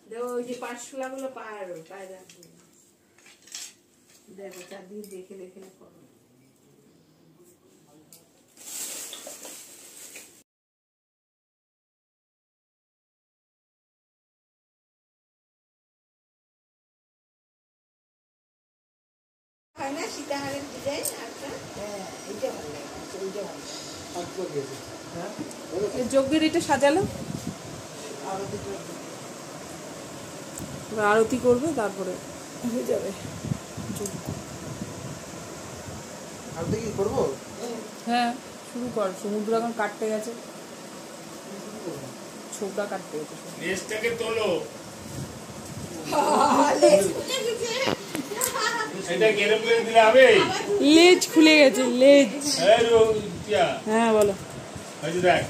দেখো ওই যে পাঁচশোলাগুলো পায়ে রাখবে, দেখো চারদিকে দেখে দেখে করো। হয় না সীতাহারের ডিজাইন একটা, হ্যাঁ এইটা ভালো লাগে, এইটা ভালো লাগে। হ্যাঁ যজ্ঞের এটা সাজালো, আরতি করে দিও। এবার আরতি করবে, তারপরে হয়ে যাবে যজ্ঞ। আরতি কি করবো? হ্যাঁ শুরু কর, সমুদ্র এখন কাটতে গেছে, ছোকরা কাটতে গেছে। নেসটাকে তোলো, এটা গেরম করে দিলে হবে। লেজ খুলে গেছে, লেজ। এই রোটিয়া হ্যাঁ বলো। এই যে দেখ,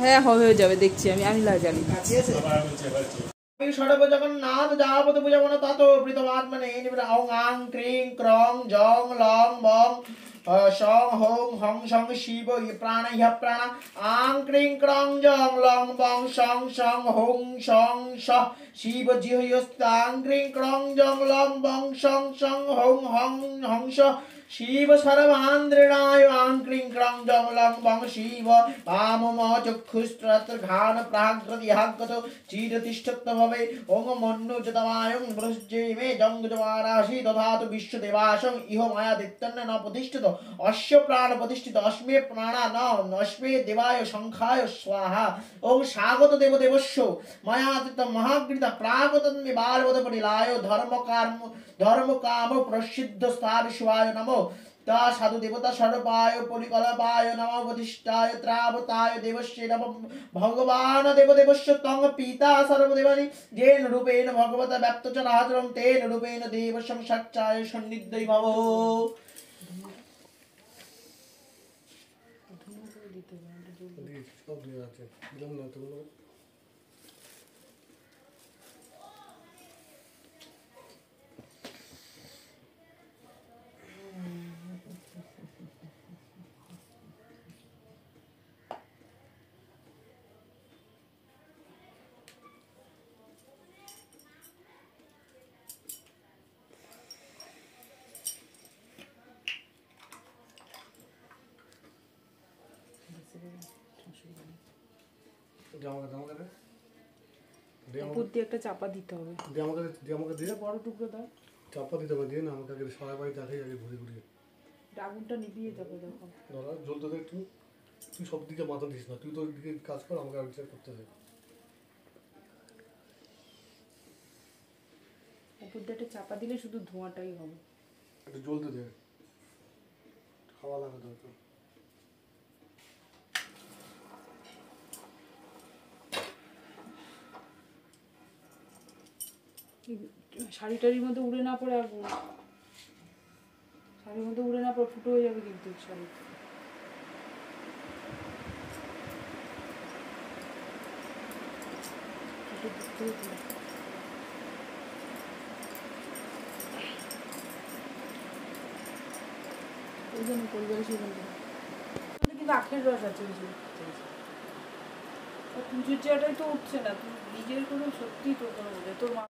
হ্যাঁ হয়ে যাবে, দেখছি আমি, আমি জানি। কাছে আছে আবার হচ্ছে হচ্ছে ষড়ব জগন্নাথ যাবত পূজাবন তত প্রীতমাত্মনে নিবিড় অং আং ক্রিং ক্রং জং লং বং song Hong Hong song Shiva প্রাণ ইহ প্রাণ আং ক্রিং ক্রং জং লং বং সং সং হং সং স শিব জিহ্যস্তাং ক্রিং ক্রং জং লং বং song song Hong Hong Hansa Shiva সর্বান্দ্রিণায় আং ক্রিং ক্রং জং লং বং শিব বামম চক্ষুস্ত্রঘান প্রাগ্রদিহাগত চিরতিষ্ঠত্ব ভবে ওং মন্নুজতমায়ং বৃহজ্জে মে জঙ্গজমারাশি দধাতু বিশ্বদেবাসং ইহ মায়া দিত্যন্ন ন প্রতিষ্ঠিত অশ্য প্রাণ প্রতিষ্ঠিত অস্মে প্রাণা ন নস্মে দেবায় সংখ্যায় স্বাহা ওং স্বাগত দেবদেবস্য মায়া দিত্য মহাগৃত প্রাগতন্মে বালবদ পরিলায় ধর্ম কাম প্রসিদ্ধ স্থার শিবায় নমো তা সাধু দেবতা সর্বায় পরিকল্পায় নমো বধিষ্ঠায় ত্রাবতায় দেবস্যে নমঃ ভগবান দেবদেবস্য তং পিতা সর্বদেবানি যেন রূপেণ ভগবত ব্যক্ত চরাচরং তেন রূপেণ দেব সংসাক্ষায় সন্নিধৈ ভব। সব দিয়ে আছে দিলাম না তো কোনো উপর দিয়ে একটা চাপা দিতে হবে, আমাকে দিয়ে বড় টুকরো দাও, চাপা দিতে হবে দিয়ে না আমাকে আগে সারা বাড়ি দেখাই আগে ঘুরে ঘুরিয়ে আগুনটা নিভিয়ে যাবে দেখো। ধরা জ্বলতে দে একটু, তুই সব দিকে মাথা দিস না, তুই তোর দিকে কাজ কর, আমাকে আর বিচার করতে হবে। উপর দিয়ে একটা চাপা দিলে শুধু ধোঁয়াটাই হবে। একটু জ্বলতে দে, হাওয়া লাগা দরকার। শাড়ি টাড়ির মধ্যে উড়ে না পড়ে আগুন, শাড়ির মধ্যে উড়ে না পড়ে ফুটো হয়ে যাবে কিন্তু শাড়ি। ওই জন্য পরিবেশ কিন্তু আখের রস আছে, পুজোর চেয়ারটাই তো উঠছে না, তুই নিজের কোনো সত্যি তোর কোনো বোঝে তোর মা।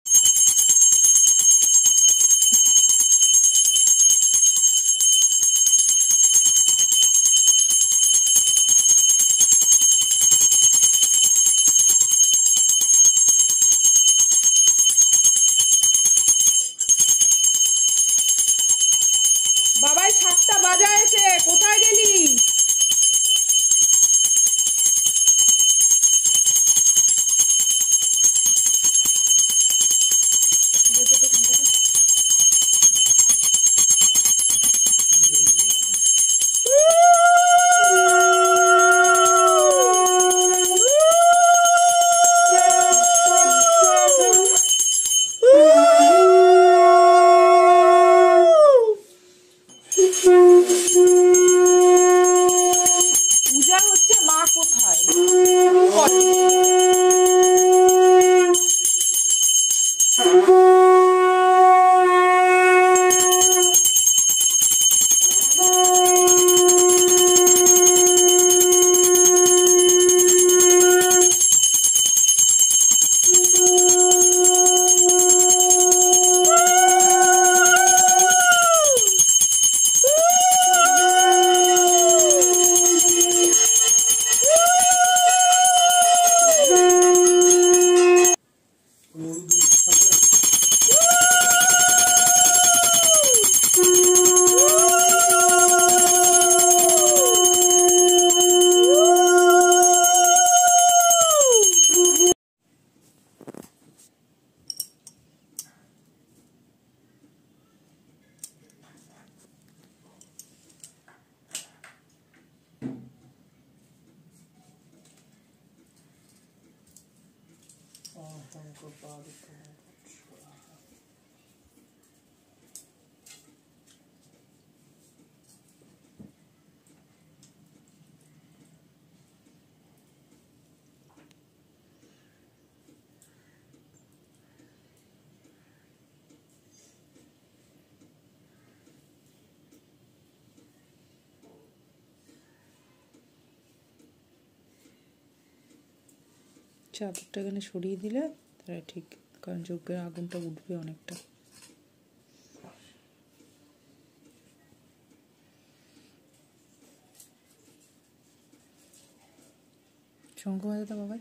বাবাই 7টা বাজা এসে কোথায় গেলি? চাদরটা এখানে সরিয়ে দিলে তাহলে ঠিক, কারণ যজ্ঞের আগুনটা উঠবে অনেকটা। শঙ্খ বাজাতে বাবাই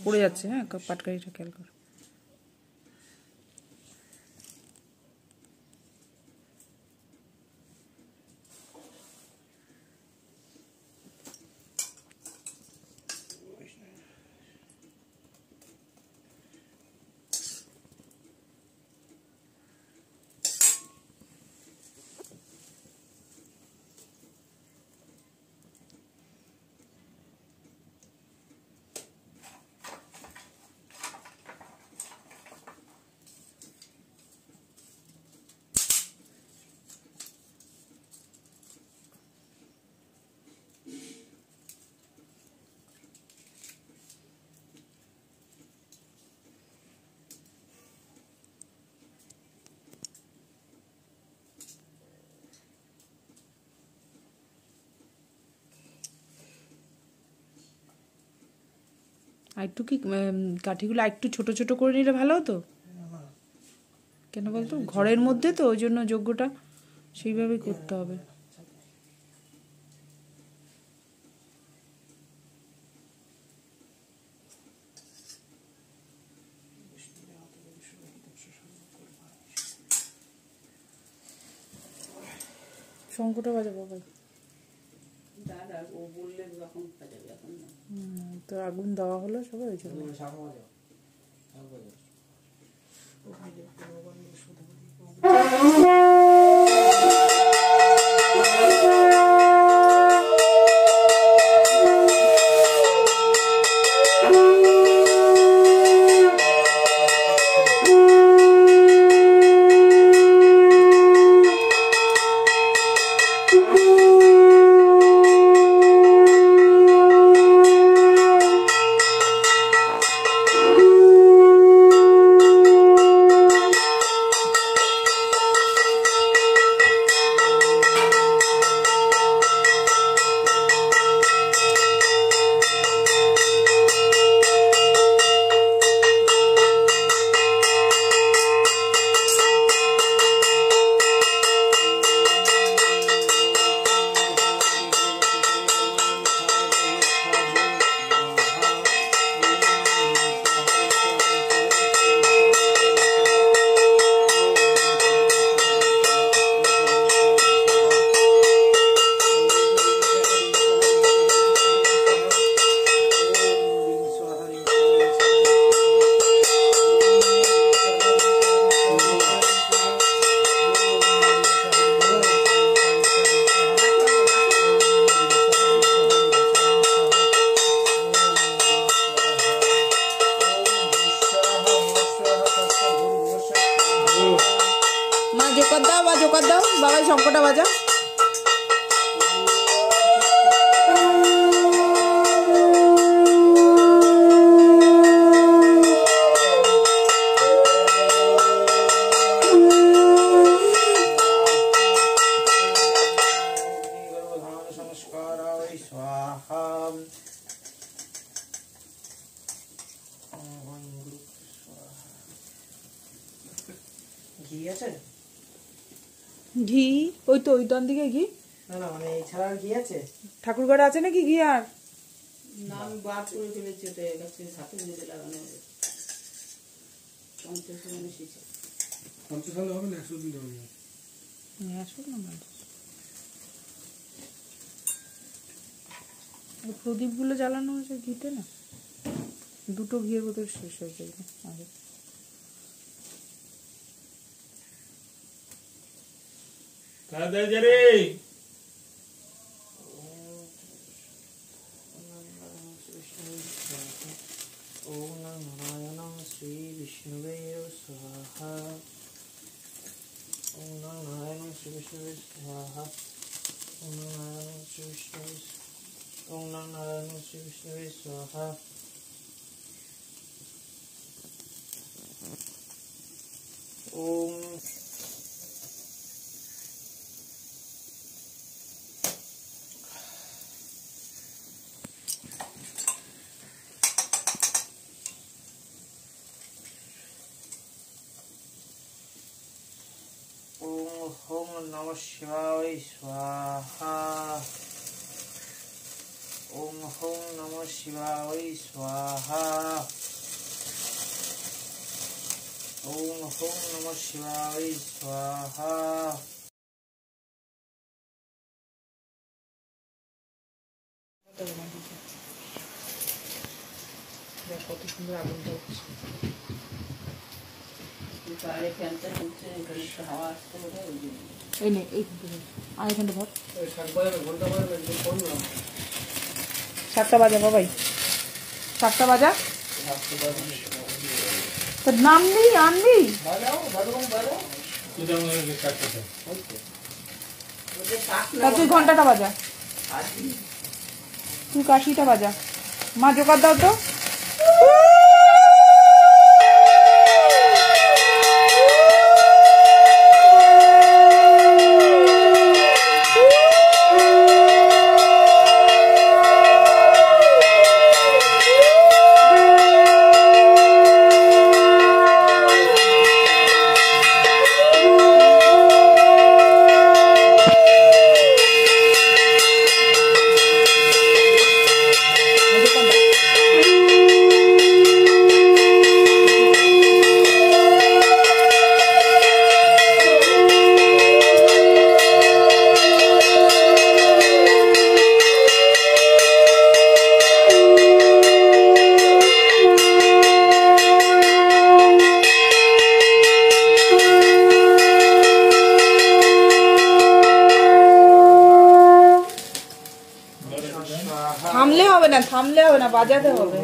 পড়ে যাচ্ছে। হ্যাঁ, পাটকারিটা খেয়াল কর। আর একটু কি কাঠিগুলো একটু ছোট ছোট করে নিলে ভালো হতো। কেন বলতো, ঘরের মধ্যে তো, ওই জন্য যজ্ঞটা সেইভাবেই করতে হবে। শঙ্খটা বাজাবো ভাই। দাদা ও বললে যখন বাজাবে, এখন না। তো আগুন দেওয়া হলো সবাই, ওই জন্য। মা জোকার দাও, বা জোকার দাও, বাবাই শঙ্খটা বাজা। ঘি আছে? ঘি ওই তো ওই ডান দিকে ঘি। না না, মানে এছাড়া আর ঘি আছে? ঠাকুর ঘরে আছে নাকি ঘি? আর না, আমি বার করে ফেলেছি, ওটা এবার হাতে বেঁধে লাগানো হবে। 50 মানুষ এসেছে। 50 সালে হবে না, 100 দিন হবে না। প্রদীপ গুলো জ্বালানো হয়েছে ঘিতে না, দুটো ঘিয়ের বোতল শেষ হয়ে যাবে আগে। তাড়াতাড়ি বিষ্ণুদেব স্বাহা। ওম নমো নারায়ণ শ্রী বিষ্ণুদেব স্বাহা। ওম নমো নারায়ণ শ্রী বিষ্ণুদেব। ওম নমো নারায়ণ শ্রী বিষ্ণুদেব স্বাহা। ওম ওম নমঃ শিবায় স্বাহা। ওম নমঃ শিবায় স্বাহা। ওম নমঃ শিবায় স্বাহা। কত সুন্দর আগুনটা হচ্ছে। বাইরে ফ্যানটা চলছে, এখানে একটু হাওয়া আসতে হবে ওই জন্য। এই নে এই আর এখানটা ধর। শাক বাজাবে, ঘন্টা বাজাবে, ফোন না। 7টা বাজা বাবাই, 7টা বাজা। তোর নাম নেই আনবি? বাজাও, বাজাও, বাজাও। এটা মনে হয় কাটতে চাই। ওদের শাক তা তুই ঘন্টাটা বাজা, তুই কাশিটা বাজা। মা জোগাড় দাও তো। থামলে হবে না, থামলে হবে না, বাজাতে হবে।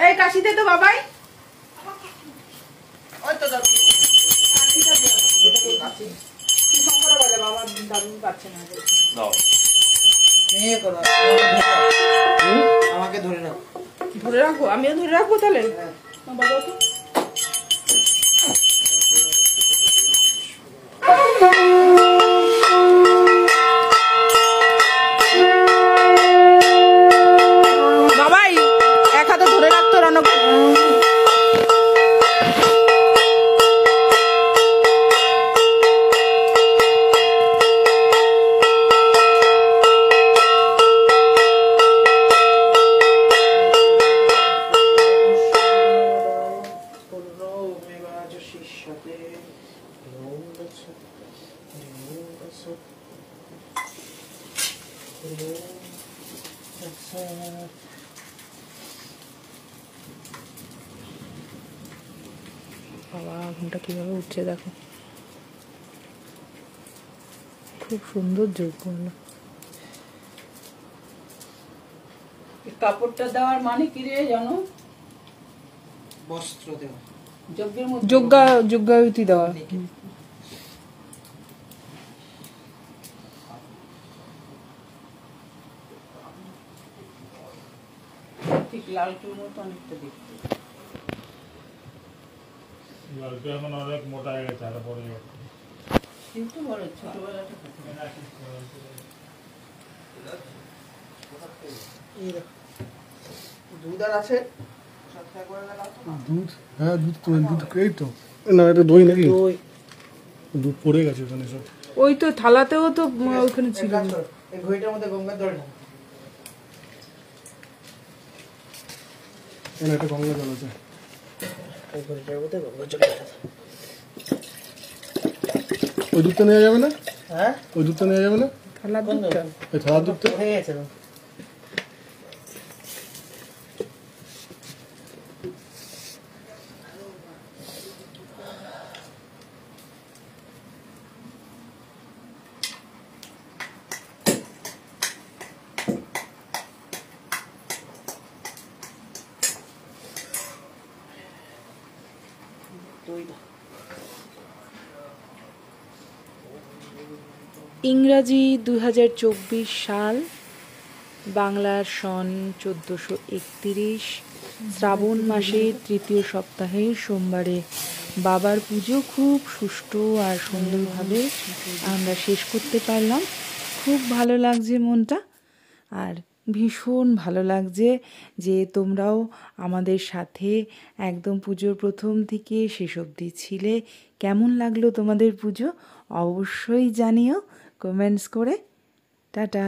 এই কাশিতে তো বাবাই ওই তো দাদু বাবা দাদু পাচ্ছে না। আমাকে ধরে রাখো, ধরে রাখবো, আমিও ধরে রাখবো তাহলে। বাবা তো বাবাই এক হাতে ধরে রাখতো রান্না। বাবা আগুনটা কিভাবে উঠছে দেখো, খুব সুন্দর যোগ করলো। কাপড়টা দেওয়ার মানে কি রে জানো? বস্ত্র দেওয়া। যজ্ঞের মধ্যে যজ্ঞাহুতি দেওয়া। ঠিক লালটুর মতো অনেকটা দেখতে। লালটু এখন অনেক মোটা হয়ে গেছে, আরো বড় হয়ে গেছে। কিন্তু বড় ছোটবেলাটা কথা। এই দেখো, দুধ আর আছে সাথে একবার লাগাও। দুধ, হ্যাঁ দুধ তো, দুধ এই তো না, এটা দই নাকি? দই। দুধ পড়ে গেছে ওখানে সব। ওই তো থালাতেও তো ওখানে ছিল। এক কাজ করো, এই ঘড়িটার মধ্যে গঙ্গা ধরে নাও। এখানে একটা গঙ্গা জল আছে। এই ঘড়িটার মধ্যে গঙ্গা জল আছে। ওই দুধটা নেওয়া যাবে না? হ্যাঁ? ওই দুধটা নেওয়া যাবে না? থালার কোন দুধটা দুধ? এই থালার দুধটা? হয়ে গেছে তো। দই দাও। ইংরাজি 2024 সাল, বাংলার সন 1431, শ্রাবণ মাসের তৃতীয় সপ্তাহের সোমবারে বাবার পুজো খুব সুষ্ঠু আর সুন্দরভাবে আমরা শেষ করতে পারলাম। খুব ভালো লাগছে মনটা, আর ভীষণ ভালো লাগছে যে তোমরাও আমাদের সাথে একদম পুজোর প্রথম থেকে শেষ অবধি ছিলে। কেমন লাগলো তোমাদের পুজো অবশ্যই জানিও কমেন্টস করে। টাটা।